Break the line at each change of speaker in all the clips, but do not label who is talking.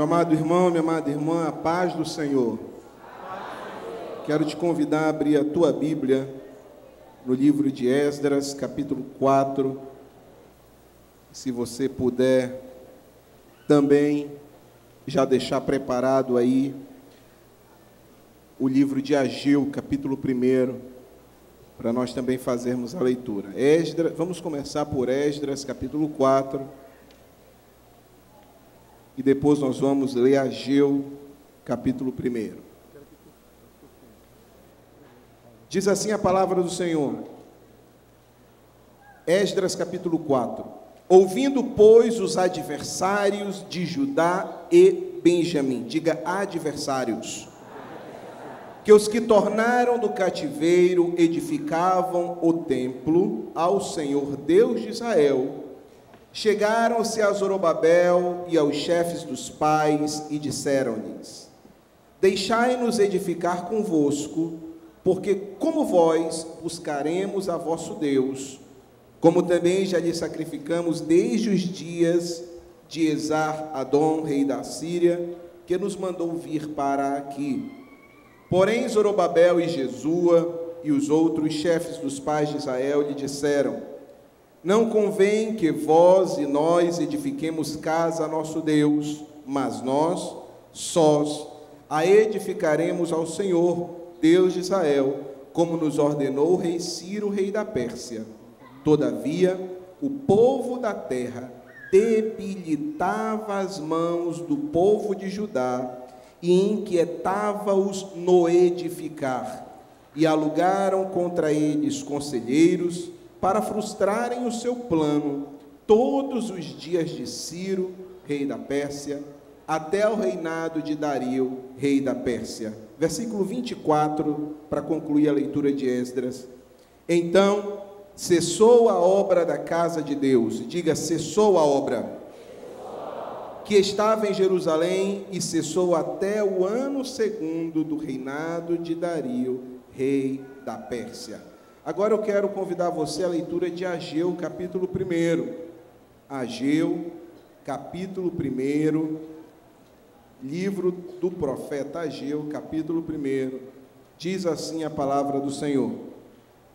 Meu amado irmão, minha amada irmã, a paz do Senhor. Quero te convidar a abrir a tua Bíblia no livro de Esdras, capítulo 4. Se você puder também já deixar preparado aí o livro de Ageu, capítulo 1, para nós também fazermos a leitura. Esdras, vamos começar por Esdras, capítulo 4, e depois nós vamos ler Ageu, capítulo 1. Diz assim a palavra do Senhor. Esdras, capítulo 4. Ouvindo, pois, os adversários de Judá e Benjamim, diga adversários, que os que tornaram do cativeiro edificavam o templo ao Senhor Deus de Israel, chegaram-se a Zorobabel e aos chefes dos pais e disseram-lhes: deixai-nos edificar convosco, porque como vós buscaremos a vosso Deus, como também já lhe sacrificamos desde os dias de Esar-Adom, rei da Síria, que nos mandou vir para aqui. Porém Zorobabel e Jesua e os outros chefes dos pais de Israel lhe disseram: não convém que vós e nós edifiquemos casa a nosso Deus, mas nós, sós, a edificaremos ao Senhor, Deus de Israel, como nos ordenou o rei Ciro, rei da Pérsia. Todavia, o povo da terra debilitava as mãos do povo de Judá e inquietava-os no edificar, e alugaram contra eles conselheiros para frustrarem o seu plano todos os dias de Ciro, rei da Pérsia, até o reinado de Dario, rei da Pérsia. Versículo 24, para concluir a leitura de Esdras. Então cessou a obra da casa de Deus, diga, cessou a obra, que estava em Jerusalém, e cessou até o ano segundo do reinado de Dario, rei da Pérsia. Agora eu quero convidar você à leitura de Ageu, capítulo 1. Ageu, capítulo 1, livro do profeta Ageu, capítulo 1, diz assim a palavra do Senhor.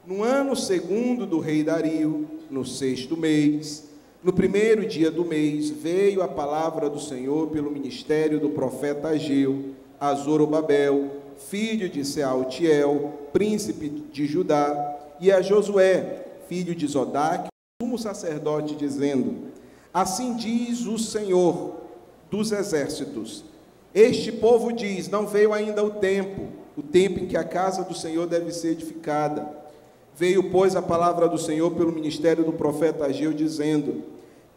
No ano segundo do rei Dario, no 6º mês, no 1º dia do mês, veio a palavra do Senhor pelo ministério do profeta Ageu a Zorobabel, filho de Sealtiel, príncipe de Judá, e a Josué, filho de Zodaque, sumo sacerdote, dizendo: assim diz o Senhor dos exércitos, este povo diz, não veio ainda o tempo em que a casa do Senhor deve ser edificada. Veio, pois, a palavra do Senhor pelo ministério do profeta Ageu, dizendo: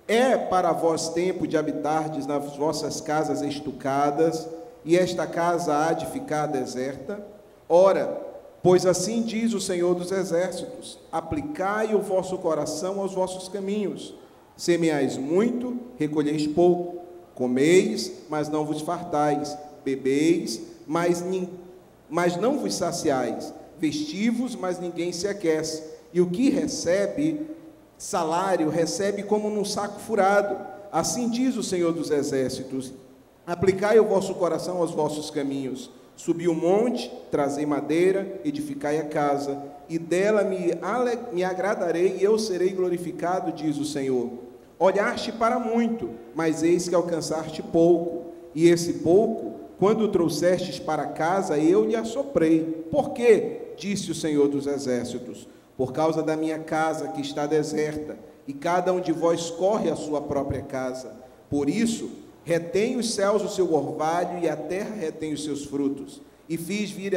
é para vós tempo de habitardes nas vossas casas estucadas, e esta casa há de ficar deserta? Ora, pois assim diz o Senhor dos exércitos: aplicai o vosso coração aos vossos caminhos, semeais muito, recolheis pouco, comeis, mas não vos fartais, bebeis, mas não vos saciais, vestivos, mas ninguém se aquece, e o que recebe salário, recebe como num saco furado. Assim diz o Senhor dos exércitos: aplicai o vosso coração aos vossos caminhos, subi o monte, trazei madeira, edificai a casa, e dela me agradarei, e eu serei glorificado, diz o Senhor. Olhaste para muito, mas eis que alcançaste pouco, e esse pouco, quando o trouxestes para casa, eu lhe assoprei. Por quê? Disse o Senhor dos exércitos: por causa da minha casa que está deserta, e cada um de vós corre à sua própria casa. Por isso, retém os céus o seu orvalho, e a terra retém os seus frutos. E fiz vir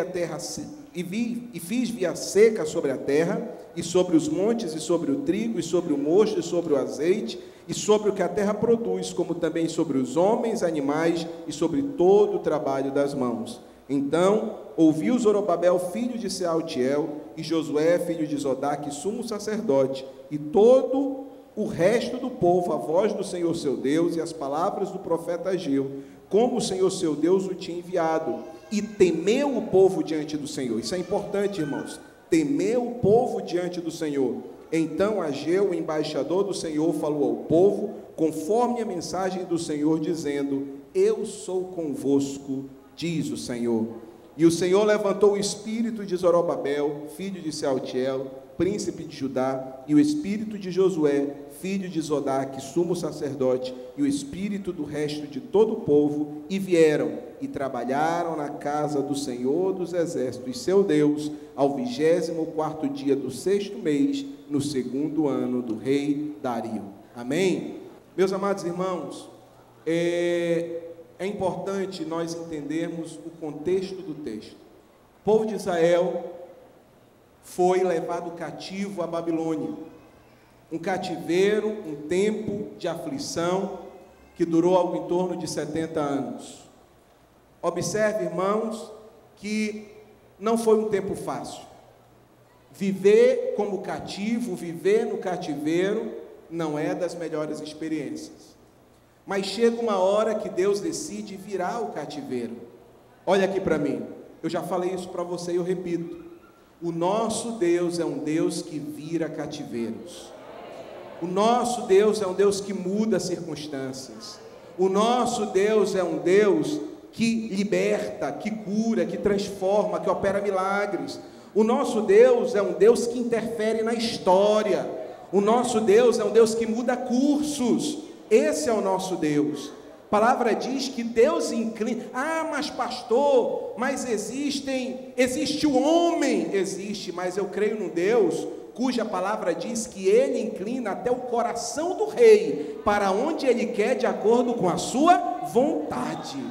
a seca sobre a terra, e sobre os montes, e sobre o trigo, e sobre o mosto, e sobre o azeite, e sobre o que a terra produz, como também sobre os homens, animais, e sobre todo o trabalho das mãos. Então ouviu Zorobabel, filho de Sealtiel, e Josué, filho de Zodaque, sumo sacerdote, e todo o resto do povo, a voz do Senhor seu Deus, e as palavras do profeta Ageu, como o Senhor seu Deus o tinha enviado. E temeu o povo diante do Senhor. Isso é importante, irmãos. Temeu o povo diante do Senhor. Então Ageu, o embaixador do Senhor, falou ao povo, conforme a mensagem do Senhor, dizendo: eu sou convosco, diz o Senhor. E o Senhor levantou o espírito de Zorobabel, filho de Sealtiel, príncipe de Judá, e o espírito de Josué, filho de Zodaque, sumo sacerdote, e o espírito do resto de todo o povo, e vieram e trabalharam na casa do Senhor dos exércitos, seu Deus, ao 24º dia do 6º mês, no 2º ano do rei Dario. Amém? Meus amados irmãos, é importante nós entendermos o contexto do texto. O povo de Israel foi levado cativo à Babilônia. Um cativeiro, um tempo de aflição que durou algo em torno de 70 anos. Observe, irmãos, que não foi um tempo fácil. Viver como cativo, viver no cativeiro, não é das melhores experiências. Mas chega uma hora que Deus decide virar o cativeiro. Olha aqui para mim, eu já falei isso para você e eu repito. O nosso Deus é um Deus que vira cativeiros. O nosso Deus é um Deus que muda circunstâncias. O nosso Deus é um Deus que liberta, que cura, que transforma, que opera milagres. O nosso Deus é um Deus que interfere na história. O nosso Deus é um Deus que muda cursos. Esse é o nosso Deus. A palavra diz que Deus inclina. Ah, mas pastor, mas existe o homem. Existe, mas eu creio num Deus cuja palavra diz que ele inclina até o coração do rei para onde ele quer, de acordo com a sua vontade.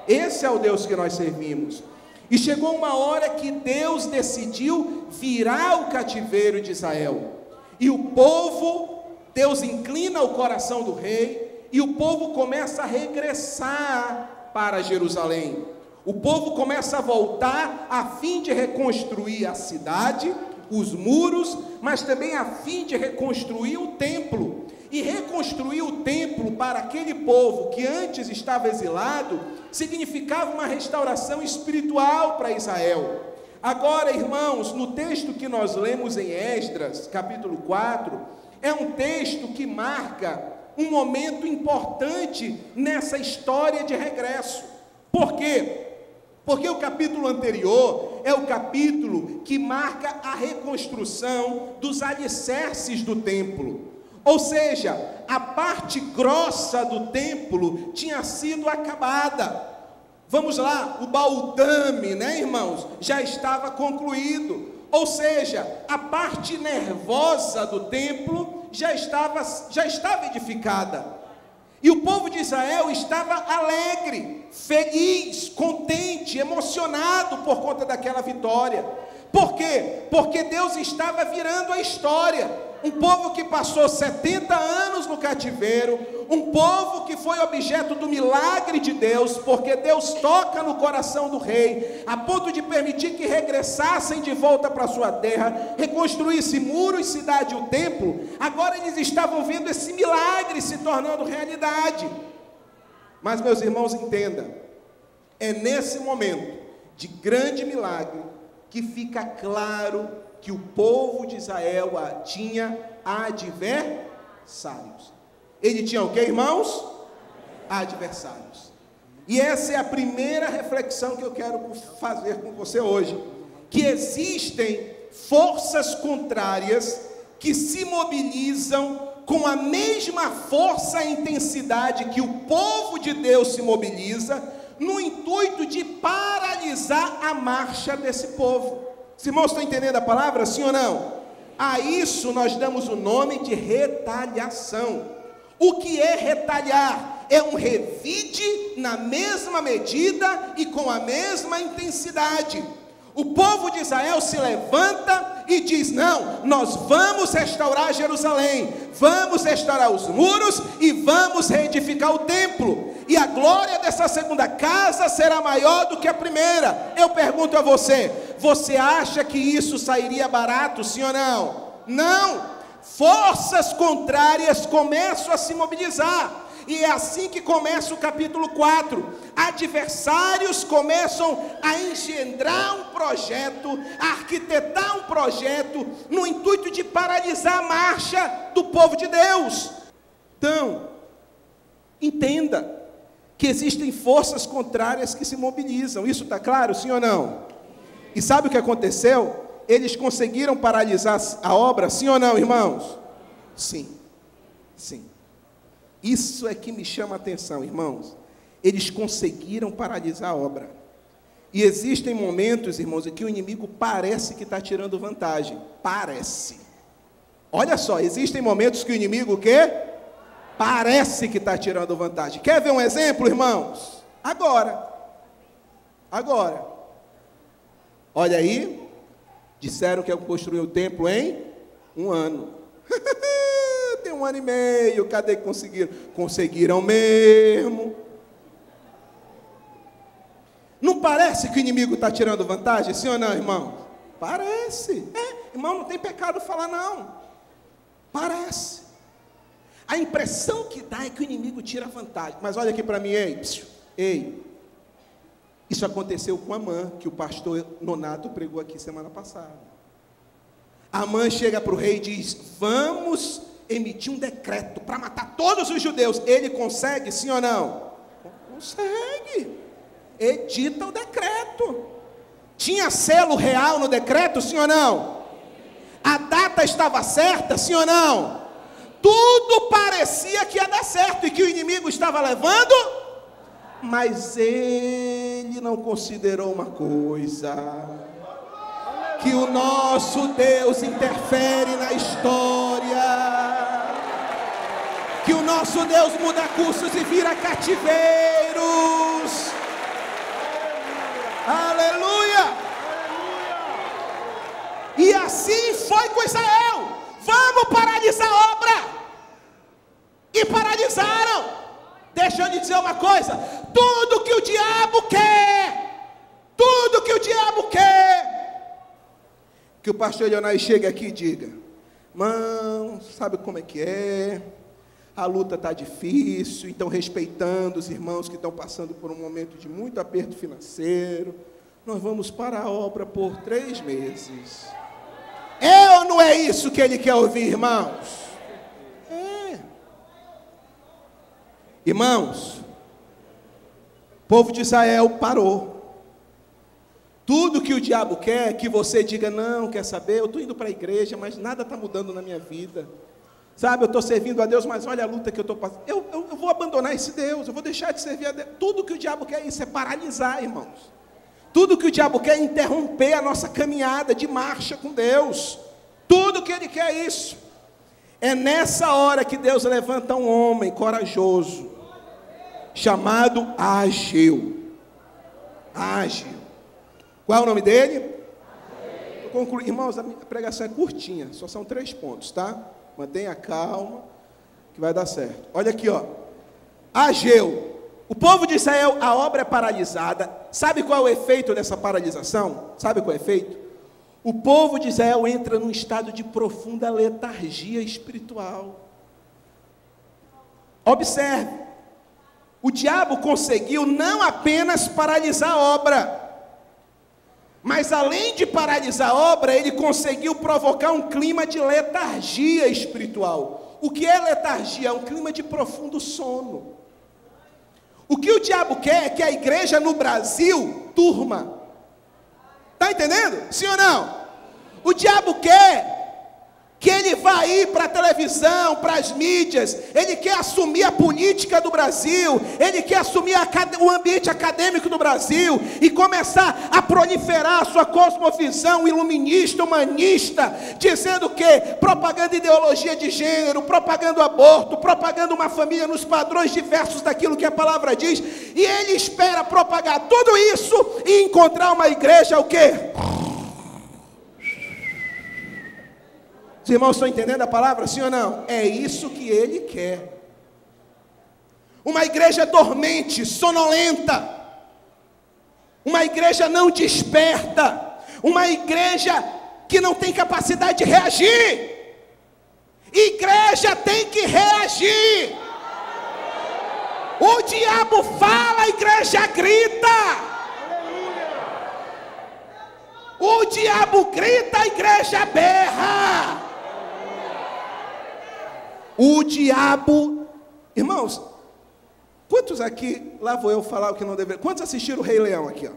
Esse é o Deus que nós servimos. E chegou uma hora que Deus decidiu virar o cativeiro de Israel. E o povo, Deus inclina o coração do rei, e o povo começa a regressar para Jerusalém. O povo começa a voltar a fim de reconstruir a cidade, os muros, mas também a fim de reconstruir o templo. E reconstruir o templo para aquele povo que antes estava exilado, significava uma restauração espiritual para Israel. Agora, irmãos, no texto que nós lemos em Esdras, capítulo 4, é um texto que marca um momento importante nessa história de regresso. Por quê? Porque o capítulo anterior é o capítulo que marca a reconstrução dos alicerces do templo. Ou seja, a parte grossa do templo tinha sido acabada. Vamos lá, o baldrame, né, irmãos, já estava concluído. Ou seja, a parte nervosa do templo já estava edificada. E o povo de Israel estava alegre, feliz, contente, emocionado por conta daquela vitória. Por quê? Porque Deus estava virando a história. Um povo que passou 70 anos no cativeiro, um povo que foi objeto do milagre de Deus, porque Deus toca no coração do rei, a ponto de permitir que regressassem de volta para sua terra, reconstruísse muros, cidade e o templo. Agora eles estavam vendo esse milagre se tornando realidade. Mas, meus irmãos, entenda, é nesse momento de grande milagre que fica claro que o povo de Israel tinha adversários. Ele tinha o que, irmãos? Adversários. E essa é a primeira reflexão que eu quero fazer com você hoje. Que existem forças contrárias que se mobilizam com a mesma força e intensidade que o povo de Deus se mobiliza, no intuito de paralisar a marcha desse povo. Os irmãos estão entendendo a palavra, sim ou não? A isso nós damos o nome de retaliação. O que é retaliar? É um revide na mesma medida e com a mesma intensidade. O povo de Israel se levanta e diz: não, nós vamos restaurar Jerusalém, vamos restaurar os muros e vamos reedificar o templo. E a glória dessa segunda casa será maior do que a primeira. Eu pergunto a você, você acha que isso sairia barato, sim ou não? Não! Forças contrárias começam a se mobilizar. E é assim que começa o capítulo 4. Adversários começam a engendrar um projeto, a arquitetar um projeto, no intuito de paralisar a marcha do povo de Deus. Então, entenda que existem forças contrárias que se mobilizam. Isso está claro, sim ou não? E sabe o que aconteceu? Eles conseguiram paralisar a obra, sim ou não, irmãos? Sim, sim. Isso é que me chama a atenção, irmãos. Eles conseguiram paralisar a obra. E existem momentos, irmãos, em que o inimigo parece que está tirando vantagem. Parece. Olha só, existem momentos que o inimigo o quê? Parece que está tirando vantagem. Quer ver um exemplo, irmãos? Agora. Olha aí. Disseram que eu construí o templo em 1 ano. Tem 1 ano e meio. Cadê que conseguiram? Conseguiram mesmo. Não parece que o inimigo está tirando vantagem? Sim ou não, irmão? Parece. Irmão, não tem pecado falar não. Parece. A impressão que dá é que o inimigo tira vantagem. Mas olha aqui para mim, ei. Isso aconteceu com Amã, que o pastor Nonato pregou aqui semana passada. Amã chega para o rei e diz: vamos emitir um decreto para matar todos os judeus. Ele consegue, sim ou não? Consegue. Edita o decreto. Tinha selo real no decreto, sim ou não? A data estava certa, sim ou não? Tudo parecia que ia dar certo e que o inimigo estava levando, mas ele não considerou uma coisa: que o nosso Deus interfere na história, que o nosso Deus muda cursos e vira cativeiros. Aleluia! E assim foi com Israel. Vamos paralisar a obra. E paralisaram. Deixa eu lhe dizer uma coisa: tudo que o diabo quer, que o pastor Leonardo chegue aqui e diga: irmão, sabe como é que é? A luta está difícil, então respeitando os irmãos que estão passando por um momento de muito aperto financeiro, nós vamos parar a obra por 3 meses. É ou não é isso que ele quer ouvir, irmãos? É. Irmãos, o povo de Israel parou. Tudo que o diabo quer é que você diga: não, quer saber, eu estou indo para a igreja, mas nada está mudando na minha vida. Sabe, eu estou servindo a Deus, mas olha a luta que eu estou passando. Eu vou abandonar esse Deus, eu vou deixar de servir a Deus. Tudo que o diabo quer é isso, é paralisar, irmãos. Tudo que o diabo quer é interromper a nossa caminhada de marcha com Deus. Tudo que ele quer é isso. É nessa hora que Deus levanta um homem corajoso, chamado Ageu. Qual é o nome dele? Vou concluir. Irmãos, a pregação é curtinha, só são 3 pontos, tá? Mantenha calma, que vai dar certo. Olha aqui, ó. Ageu. O povo de Israel, a obra é paralisada. Sabe qual é o efeito dessa paralisação? Sabe qual é o efeito? O povo de Israel entra num estado de profunda letargia espiritual. Observe. O diabo conseguiu não apenas paralisar a obra, mas além de paralisar a obra, ele conseguiu provocar um clima de letargia espiritual. O que é letargia? É um clima de profundo sono. O que o diabo quer é que a igreja no Brasil durma. Está entendendo? Sim ou não? O diabo quer que ele vá ir para a televisão, para as mídias, ele quer assumir a política do Brasil, ele quer assumir o ambiente acadêmico do Brasil e começar a proliferar a sua cosmovisão iluminista, humanista, dizendo que propagando ideologia de gênero, propagando aborto, propagando uma família nos padrões diversos daquilo que a palavra diz, e ele espera propagar tudo isso e encontrar uma igreja o quê? Os irmãos estão entendendo a palavra, sim ou não? É isso que ele quer. Uma igreja dormente, sonolenta. Uma igreja não desperta. Uma igreja que não tem capacidade de reagir. Igreja tem que reagir. O diabo fala, a igreja grita. O diabo grita, a igreja berra. O diabo, irmãos, Quantos aqui, lá vou eu falar o que não deveria. Quantos assistiram o Rei Leão aqui, ó?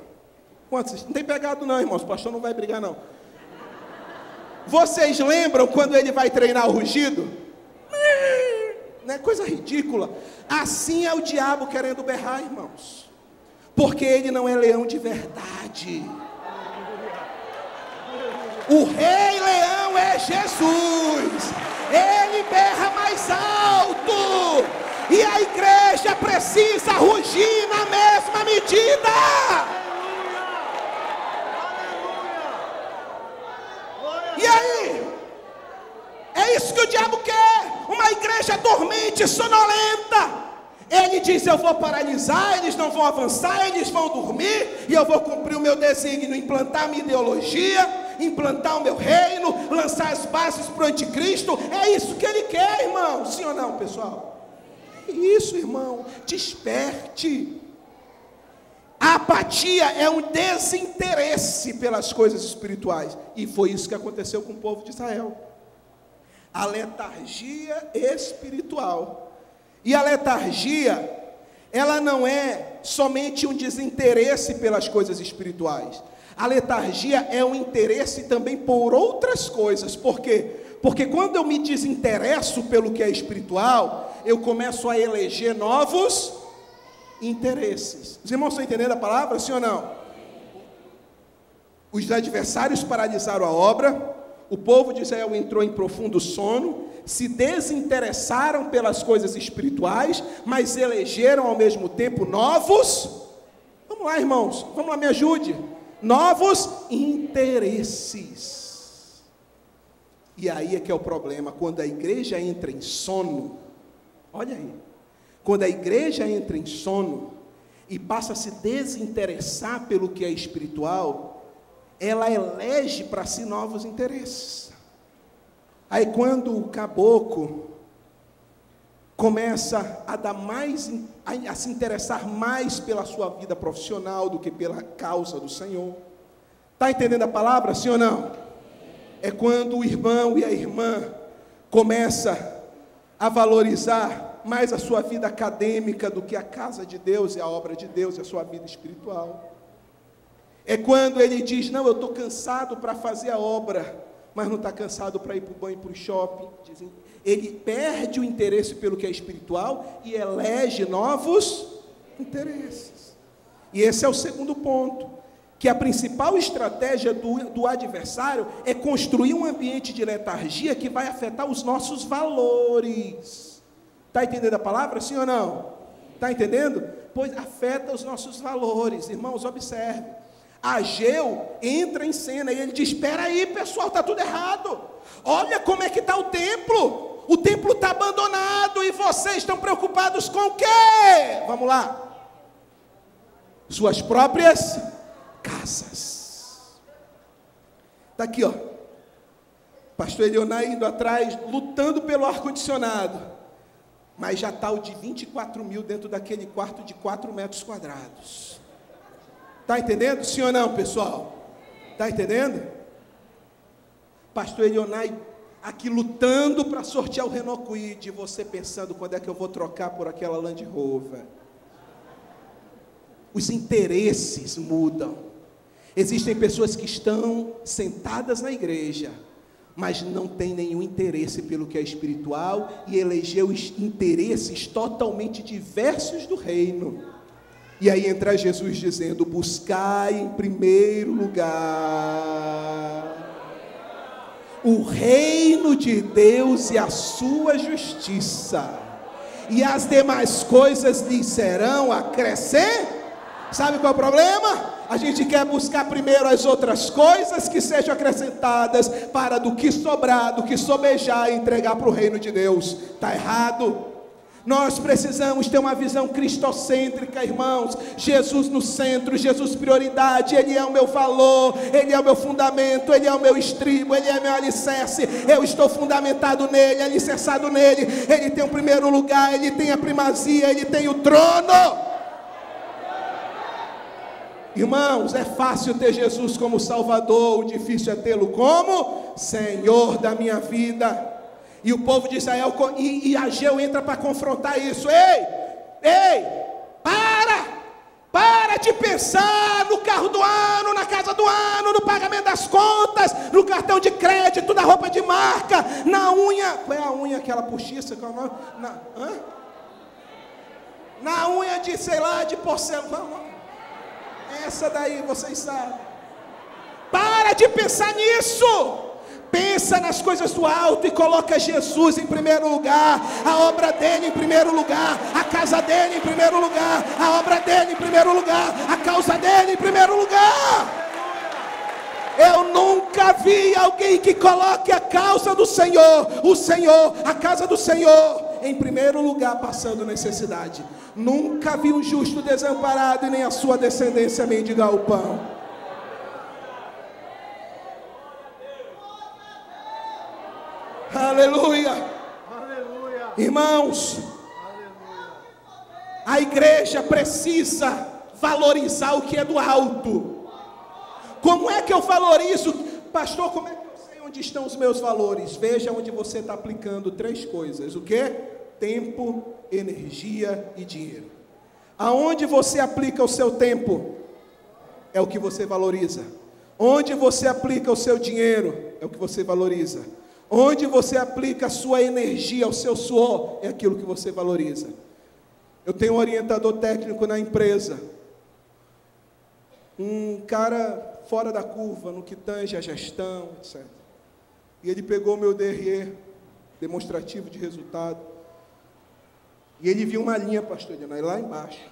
Quantos? Não tem pegado não, irmãos, o pastor não vai brigar não. Vocês lembram quando ele vai treinar o rugido? Não é coisa ridícula. Assim é o diabo querendo berrar, irmãos. Porque ele não é leão de verdade. O Rei Leão é Jesus. Ele berra mais alto. E a igreja precisa rugir na mesma medida. E aí? É isso que o diabo quer. Uma igreja dormente, sonolenta. Ele diz: eu vou paralisar, eles não vão avançar, eles vão dormir, e eu vou cumprir o meu desígnio, implantar a minha ideologia, implantar o meu reino, lançar as bases para o anticristo. É isso que ele quer, irmão. Sim ou não, pessoal? É isso, irmão. Desperte. A apatia é um desinteresse pelas coisas espirituais. E foi isso que aconteceu com o povo de Israel. A letargia espiritual. E a letargia, ela não é somente um desinteresse pelas coisas espirituais. A letargia é um interesse também por outras coisas. Por quê? Porque quando eu me desinteresso pelo que é espiritual, eu começo a eleger novos interesses. Os irmãos estão entendendo a palavra, sim ou não? Os adversários paralisaram a obra, o povo de Israel entrou em profundo sono, se desinteressaram pelas coisas espirituais, mas elegeram ao mesmo tempo novos, vamos lá, irmãos, vamos lá, me ajude, novos interesses. E aí é que é o problema, quando a igreja entra em sono, olha aí, quando a igreja entra em sono e passa a se desinteressar pelo que é espiritual, ela elege para si novos interesses. Aí quando o caboclo começa a dar mais, a se interessar mais pela sua vida profissional do que pela causa do Senhor, está entendendo a palavra, sim ou não? É quando o irmão e a irmã começa a valorizar mais a sua vida acadêmica do que a casa de Deus e a obra de Deus e a sua vida espiritual. É quando ele diz: não, eu estou cansado para fazer a obra, mas não está cansado para ir para o banho, para o shopping. Ele perde o interesse pelo que é espiritual e elege novos interesses. E esse é o segundo ponto, que a principal estratégia do adversário é construir um ambiente de letargia que vai afetar os nossos valores. Está entendendo a palavra, sim ou não? Está entendendo? Pois afeta os nossos valores. Irmãos, observe. Ageu entra em cena e ele diz: espera aí, pessoal, está tudo errado. Olha como é que está o templo. O templo está abandonado e vocês estão preocupados com o quê? Vamos lá. Suas próprias casas. Está aqui, ó. Pastor Elionai indo atrás, lutando pelo ar-condicionado. Mas já está o de 24 mil dentro daquele quarto de 4 metros quadrados. Está entendendo? Sim ou não, pessoal? Está entendendo? Pastor Elionai aqui lutando para sortear o Renault Kwid, e você pensando: quando é que eu vou trocar por aquela Land Rover? Os interesses mudam. Existem pessoas que estão sentadas na igreja, mas não tem nenhum interesse pelo que é espiritual e elegeu os interesses totalmente diversos do reino. E aí entra Jesus dizendo: buscai em primeiro lugar o reino de Deus e a sua justiça, e as demais coisas lhes serão acrescentadas. Sabe qual é o problema? A gente quer buscar primeiro as outras coisas que sejam acrescentadas, para do que sobrar, do que sobejar, e entregar para o reino de Deus. Está errado. Nós precisamos ter uma visão cristocêntrica, irmãos. Jesus no centro, Jesus prioridade. Ele é o meu valor, Ele é o meu fundamento, Ele é o meu estribo, Ele é meu alicerce. Eu estou fundamentado nele, alicerçado nele. Ele tem o primeiro lugar, Ele tem a primazia, Ele tem o trono. Irmãos, é fácil ter Jesus como Salvador, o difícil é tê-lo como Senhor da minha vida. E o povo de Israel, e Ageu entra para confrontar isso. Ei, Para de pensar no carro do ano, na casa do ano, no pagamento das contas, no cartão de crédito, na roupa de marca, na unha. Qual é a unha, aquela postiça? Qual é o nome? Na unha de, sei lá, de porcelana. Essa daí, vocês sabem. Para de pensar nisso. Pensa nas coisas do alto e coloca Jesus em primeiro lugar, a obra dele em primeiro lugar, a casa dele em primeiro lugar, a obra dele em primeiro lugar, a causa dele em primeiro lugar. Eu nunca vi alguém que coloque a causa do Senhor, o Senhor, a casa do Senhor em primeiro lugar, passando necessidade. Nunca vi um justo desamparado e nem a sua descendência mendigar o pão. Aleluia. Aleluia. Irmãos, aleluia. A igreja precisa valorizar o que é do alto. Como é que eu valorizo? Pastor, como é que eu sei onde estão os meus valores? Veja onde você está aplicando 3 coisas. O que? Tempo, energia e dinheiro. Aonde você aplica o seu tempo, é o que você valoriza. Onde você aplica o seu dinheiro, é o que você valoriza. Onde você aplica a sua energia, o seu suor, é aquilo que você valoriza. Eu tenho um orientador técnico na empresa, um cara fora da curva, no que tange a gestão, etc. E ele pegou meu DRE, demonstrativo de resultado, e ele viu uma linha, pastor Adonai, lá embaixo.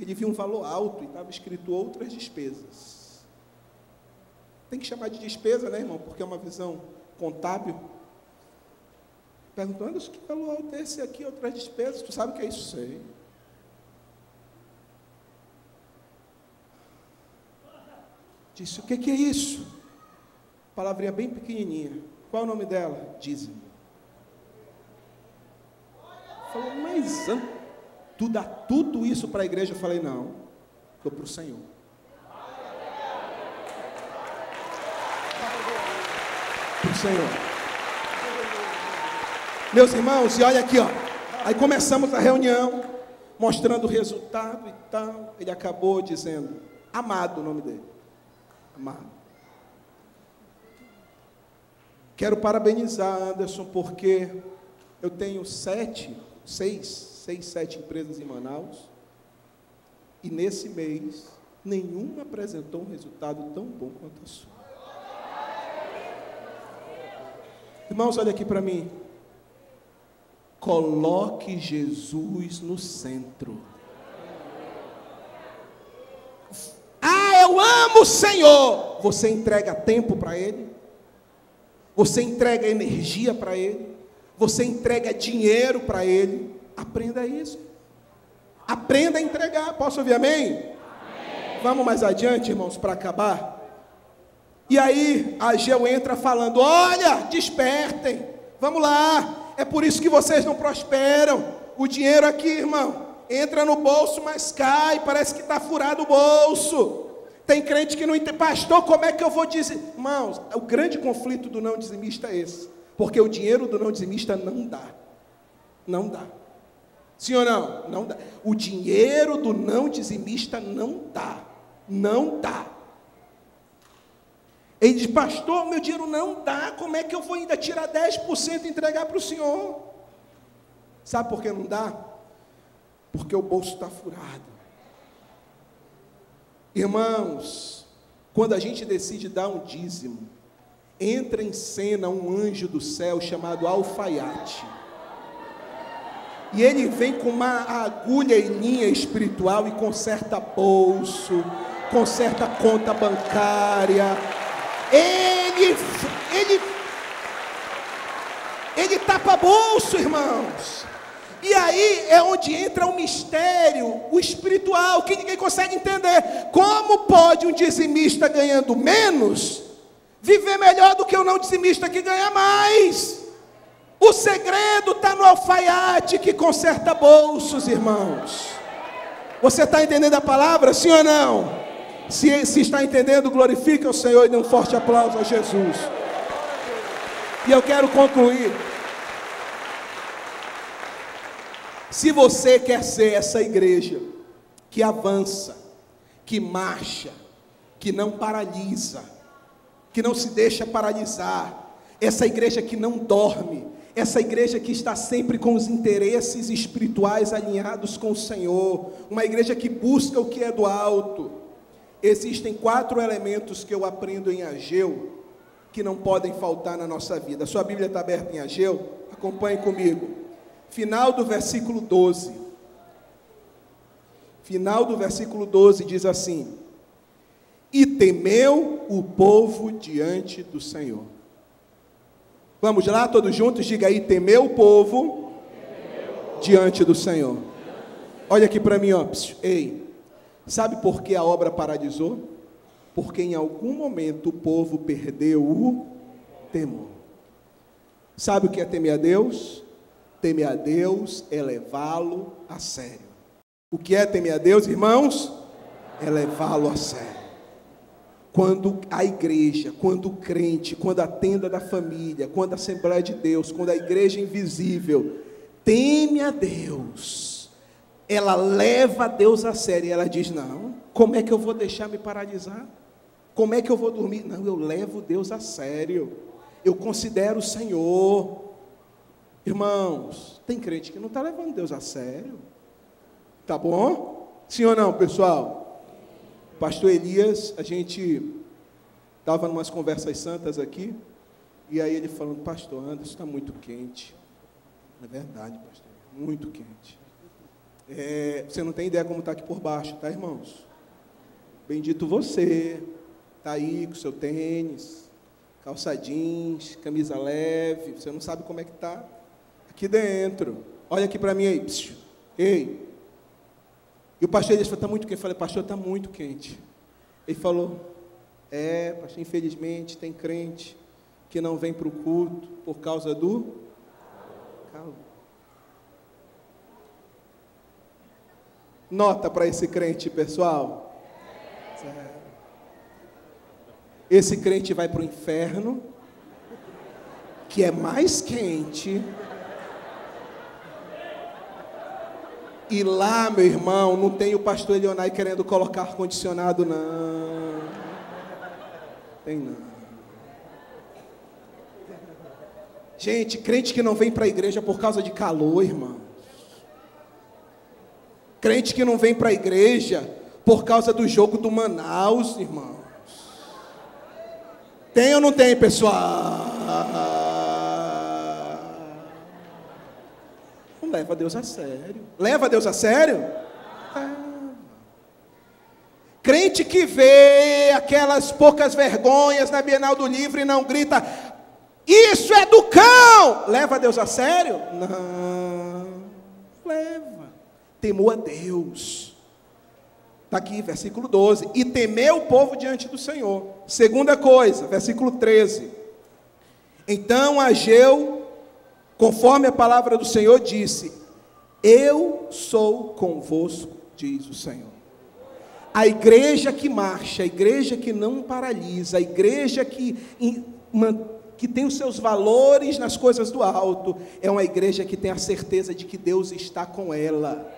Ele viu um valor alto e estava escrito outras despesas. Tem que chamar de despesa, né, irmão? Porque é uma visão contábil. Perguntou, Anderson, que valor alto é esse aqui, outras despesas? Tu sabe o que é isso? Sei. Disse, o que é isso? Palavrinha bem pequenininha. Qual é o nome dela? Dízimo. Falou, mas tu dá tudo isso para a igreja? Eu falei, não, estou para o Senhor. Para o Senhor. Meus irmãos, e olha aqui, ó. Aí começamos a reunião, mostrando o resultado e tal. Ele acabou dizendo, Amado, o nome dele. Amado. Quero parabenizar Anderson, porque eu tenho 7 empresas em Manaus, e nesse mês, nenhuma apresentou um resultado tão bom quanto a sua. Irmãos, olha aqui para mim. Coloque Jesus no centro. Ah, eu amo o Senhor. Você entrega tempo para Ele? Você entrega energia para Ele? Você entrega dinheiro para Ele? Aprenda isso. Aprenda a entregar. Posso ouvir amém? Amém. Vamos mais adiante, irmãos, para acabar. E aí, a Ageu entra falando, olha, despertem, vamos lá, é por isso que vocês não prosperam, o dinheiro aqui, irmão, entra no bolso, mas cai, parece que está furado o bolso. Tem crente que não entende, pastor, como é que eu vou dizer? Irmãos, o grande conflito do não dizimista é esse, porque o dinheiro do não dizimista não dá, não dá. Sim ou não? Não dá. O dinheiro do não dizimista não dá, não dá. Ele diz, pastor, meu dinheiro não dá, como é que eu vou ainda tirar 10% e entregar para o senhor? Sabe por que não dá? Porque o bolso está furado. Irmãos, quando a gente decide dar um dízimo, entra em cena um anjo do céu chamado alfaiate. E ele vem com uma agulha e linha espiritual e conserta bolso, conserta conta bancária. Ele tapa bolso, irmãos. E aí é onde entra o mistério, o espiritual, que ninguém consegue entender. Como pode um dizimista ganhando menos viver melhor do que o não dizimista que ganha mais? O segredo está no alfaiate que conserta bolsos, irmãos. Você está entendendo a palavra, sim ou não? Se está entendendo, glorifica o Senhor e dê um forte aplauso a Jesus. E eu quero concluir. Se você quer ser essa igreja que avança, que marcha, que não paralisa, que não se deixa paralisar, essa igreja que não dorme, essa igreja que está sempre com os interesses espirituais alinhados com o Senhor, uma igreja que busca o que é do alto. Existem 4 elementos que eu aprendo em Ageu, que não podem faltar na nossa vida. A sua Bíblia está aberta em Ageu? Acompanhe comigo. Final do versículo 12. Final do versículo 12 diz assim: e temeu o povo diante do Senhor. Vamos lá, todos juntos, diga aí: temeu o povo diante do Senhor. Olha aqui para mim, ó. Ei, sabe por que a obra paralisou? Porque em algum momento o povo perdeu o temor. Sabe o que é temer a Deus? Temer a Deus é levá-lo a sério. O que é temer a Deus, irmãos? É levá-lo a sério. Quando a igreja, quando o crente, quando a tenda da família, quando a Assembleia de Deus, quando a igreja invisível teme a Deus, ela leva a Deus a sério e ela diz: não, como é que eu vou deixar me paralisar? Como é que eu vou dormir? Não, eu levo Deus a sério, eu considero o Senhor. Irmãos, tem crente que não está levando Deus a sério, tá bom? Sim ou não, pessoal? Pastor Elias, a gente estava em umas conversas santas aqui, e aí ele falando: pastor Anderson, está muito quente. É verdade, pastor, muito quente. Você não tem ideia como está aqui por baixo, tá, irmãos? Bendito você, está aí com seu tênis, calça jeans, camisa leve, você não sabe como é que está aqui dentro. Olha aqui para mim aí, psiu. Ei. E o pastor Elias falou: está muito quente. Eu falei: pastor, está muito quente. Ele falou: pastor, infelizmente tem crente que não vem para o culto por causa do calor. Nota para esse crente, pessoal. Esse crente vai para o inferno, que é mais quente. E lá, meu irmão, não tem o pastor Elionai querendo colocar ar-condicionado, não. Tem não. Gente, crente que não vem para a igreja por causa de calor, irmão. Crente que não vem para a igreja por causa do jogo do Manaus, irmãos. Tem ou não tem, pessoal? Leva Deus a sério. Leva Deus a sério? Crente que vê aquelas poucas vergonhas na Bienal do Livro e não grita: isso é do cão! Leva Deus a sério? Não. Leva. Temor a Deus. Está aqui, versículo 12. E temeu o povo diante do Senhor. Segunda coisa, versículo 13. Então Ageu, conforme a palavra do Senhor, disse: eu sou convosco, diz o Senhor. A igreja que marcha, a igreja que não paralisa, a igreja que tem os seus valores nas coisas do alto, é uma igreja que tem a certeza de que Deus está com ela.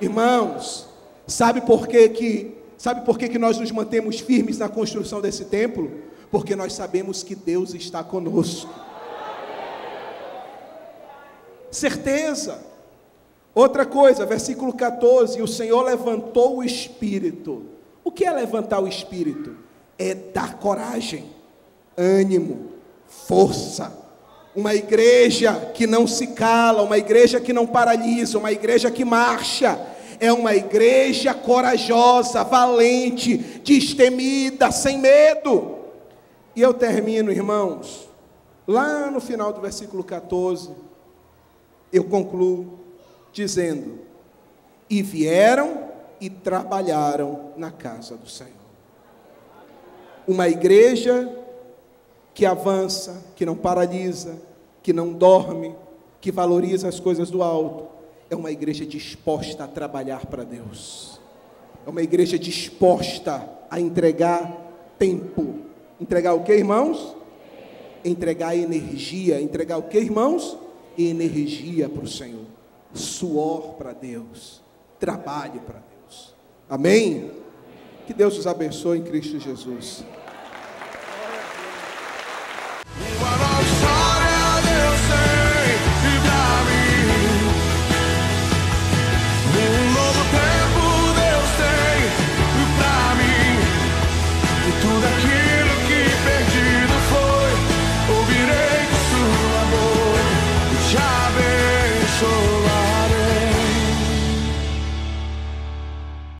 Irmãos, sabe por que que nós nos mantemos firmes na construção desse templo? Porque nós sabemos que Deus está conosco. Certeza. Outra coisa, versículo 14: o Senhor levantou o espírito. O que é levantar o espírito? É dar coragem, ânimo, força. Uma igreja que não se cala, uma igreja que não paralisa, uma igreja que marcha. É uma igreja corajosa, valente, destemida, sem medo. E eu termino, irmãos, lá no final do versículo 14, eu concluo dizendo: e vieram e trabalharam na casa do Senhor. Uma igreja que avança, que não paralisa, que não dorme, que valoriza as coisas do alto, é uma igreja disposta a trabalhar para Deus. É uma igreja disposta a entregar tempo. Entregar o que, irmãos? Entregar energia. Entregar o que, irmãos? Energia para o Senhor. Suor para Deus. Trabalho para Deus. Amém? Que Deus os abençoe em Cristo Jesus.